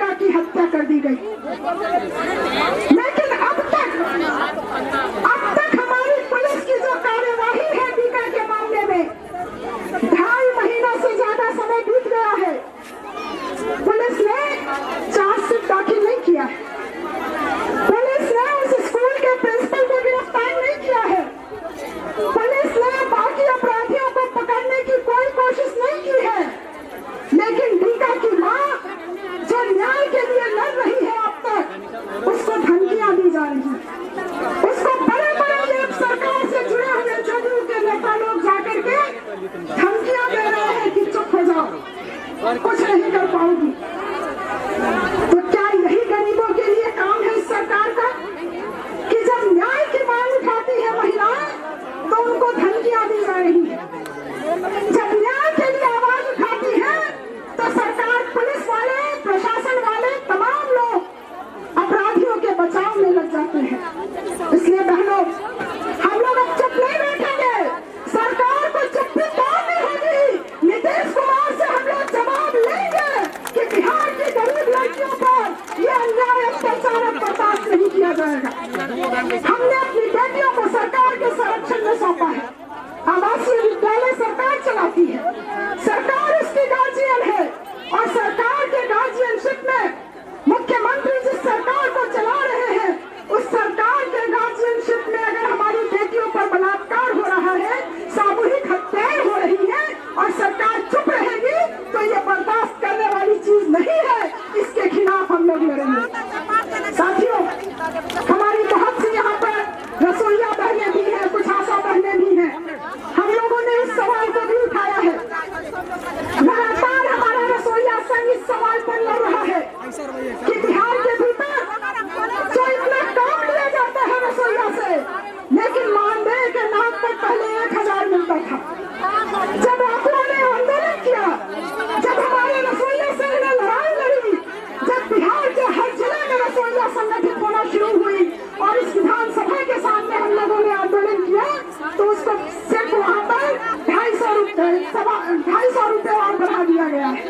दीका की हत्या कर दी गई। लेकिन अब तक हमारी पुलिस की जो कार्यवाही है दीका के मामले में, 2.5 महीना से ज्यादा समय बीत गया है, पुलिस ने चार्जशीट दाखिल नहीं किया है, पुलिस ने उस स्कूल के प्रिंसिपल को गिरफ्तार नहीं किया है, पुलिस ने बाकी अपराधियों को पकड़ने की कोई कोशिश नहीं की है। लेकिन दीका की मां जो न्याय के लिए लड़ रही है अब तक, उसको धमकियां दी जा रही है। उसको बड़े बड़े सरकार से जुड़े हुए जदयू के नेता लोग जाकर के धमकियां दे रहे हैं कि चुप हो जाओ, कुछ नहीं कर पाओगी। तो क्या यही गरीबों के लिए काम है इस सरकार का कि जब न्याय की मांग उठाती है महिलाएं तो उनको धमकियां दी जा रही है, जब न्याय के लिए आवाज उठाती है तो सरकार, पुलिस वाले, प्रशासन वाले, तमाम लोग अपराधियों के बचाव में लग जाते हैं। इसलिए बहनों, हम लोग अब चुप नहीं बैठेंगे, सरकार को चुप्पी तोड़नी होगी। नीतीश कुमार से हम लोग जवाब लेंगे कि बिहार की गरीब लड़कियों पर यह अन्याय अत्याचार बर्दाश्त नहीं किया जाएगा। हमने अपनी बेटियों को सरकार के संरक्षण में सौंपा है। आवासीय विद्यालय सरकार चलाती है, सरकार उसकी गार्जियन है, और सरकार के गार्जियनशिप में मुख्यमंत्री जिस सरकार को चला रहे हैं, उस सरकार के गार्जियनशिप में अगर हमारी बेटियों पर बलात्कार हो रहा है, सामूहिक हत्याएं हो रही है और सरकार चुप रहेगी, तो ये बर्दाश्त करने वाली चीज नहीं है। इसके खिलाफ हम लोग लड़ेंगे। साथियों, हमारी बहुत सी यहाँ पर रसोइया बहनें भी हैं, कुछ आशा बहनें भी हैं। हम लोगों ने इस सवाल को भी उठाया है, लगातार हमारा रसोइया संघ इस सवाल पर लड़ रहा है कि बिहार के भीतर जो इतना काम लिया जाता है रसोइया से, लेकिन मानदेय के नाम पर पहले 1000 मिलता था। जब बापुओं ने आंदोलन किया, जब हमारे रसोइया संघ ने लड़ाई लड़ी, जब बिहार के हर जिले में रसोइया संगठित होना शुरू हुई और इस विधानसभा के सामने हम लोगों ने आंदोलन किया, तो उसको सिर्फ वहाँ पर 250 रुपए और बढ़ा दिया गया है।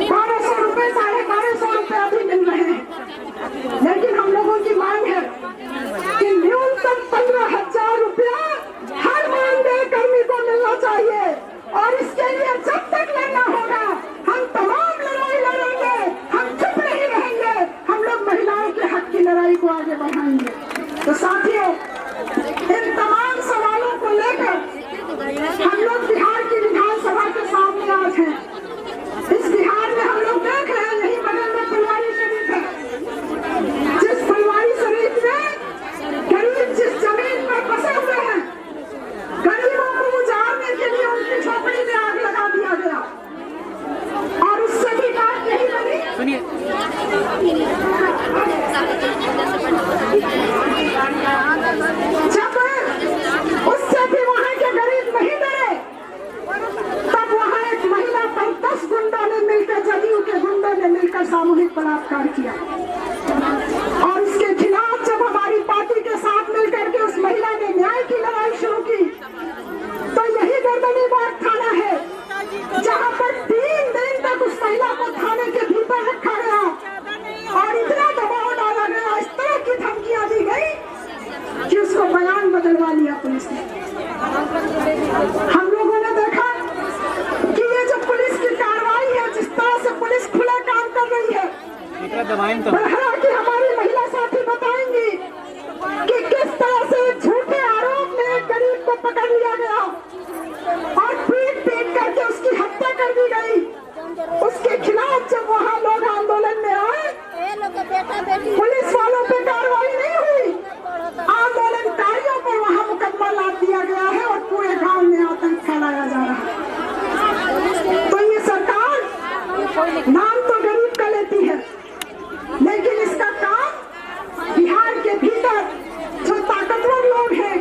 1200 रुपए, 1250 रुपए अभी मिल रहे हैं। लेकिन हम लोगों की मांग है कि न्यूनतम 15,000 रुपया हर मानदेय कर्मी को मिलना चाहिए, और इसके लिए जब तक लड़ना होगा हम तमाम लड़ाई लड़ेंगे, हम चुप नहीं रहेंगे, हम लोग महिलाओं के हक की लड़ाई को आगे बढ़ाएंगे। तो साथियों, इन तमाम सवालों को लेकर हम लोग बिहार की विधानसभा के सामने आज हैं। इस बिहार में हम लोग देख रहे हैं, यही बगल में फुलवारी शरीफ है, जिस फुलवारी शरीफ में गरीब जिस जमीन पर बसे हुए हैं, गरीबों को उजाड़ने के लिए उनकी झोपड़ी में आग लगा दिया गया, और उससे भी बात नहीं बनी। जब उससे भी वहाँ के गरीब नहीं डरे, तब वहाँ एक महिला पर 10 गुंडों ने मिलकर, जदयू के गुंडों ने मिलकर सामूहिक बलात्कार किया, और इसके खिलाफ जब हमारी पार्टी के साथ मिलकर के उस महिला ने न्याय की लड़ाई शुरू की, तो यही गर्दनीबाग थाना है जहाँ पर 3 दिन तक उस महिला को थाने के भीतर रखा गया और इतना दबाव डाला गया, इस तरह की धमकियां दी गई कि उसको बयान बदलवा लिया पुलिस ने। हम लोगों ने देखा कि ये जो पुलिस की कार्रवाई है, जिस तरह से पुलिस खुला काम कर रही है, कि हमारी महिला साथी बताएंगी कि किस तरह से झूठे आरोप में गरीब को पकड़ लिया गया और पीट करके उसकी हत्या कर दी गई। उसके खिलाफ जब वहाँ लोग आंदोलन में आए, पुलिस वालों पे कार्रवाई नहीं हुई, आंदोलनकारियों पर वहाँ मुकदमा लाद दिया गया है और पूरे गांव में आतंक फैलाया जा रहा है। तो ये सरकार नाम तो गरीब का लेती है, लेकिन इसका काम बिहार के भीतर जो ताकतवर लोग हैं,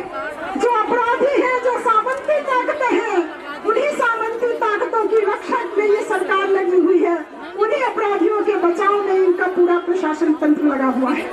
जो अपराधी हैं, जो सामंती ताकतें हैं, उन्हीं सामंती ताकतों की रक्षा में ये सरकार लगी हुई है, उन्हीं अपराधियों के बचाव में इनका पूरा प्रशासन तंत्र लगा हुआ है।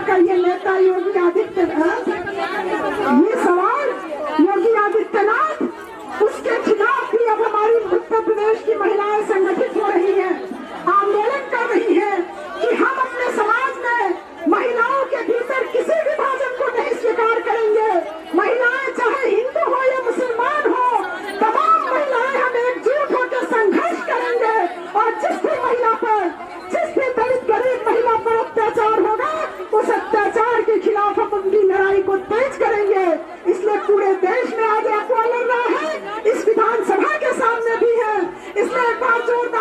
का ये नेता योगी आदित्यनाथ, ये सवाल योगी आदित्यनाथ, उसके खिलाफ भी अब हमारी उत्तर प्रदेश की महिलाएं संगठित हो रही हैं, आंदोलन कर रही हैं कि हम अपने समाज में महिलाओं के भीतर किसी विभाजन को नहीं स्वीकार करेंगे। महिलाएं चाहे हिंदू हो या मुसलमान हो, तमाम महिलाएं हम एकजुट होकर संघर्ष करेंगे और जिस भी महिला पर, जिस भी दलित गरीब महिला पर अत्याचार होगा, उस अत्याचार के खिलाफ हम उनकी लड़ाई को तेज करेंगे। इसलिए पूरे देश में आज अफवाह लड़ रहा है, इस विधानसभा के सामने भी है। इसलिए एक बार जोरदार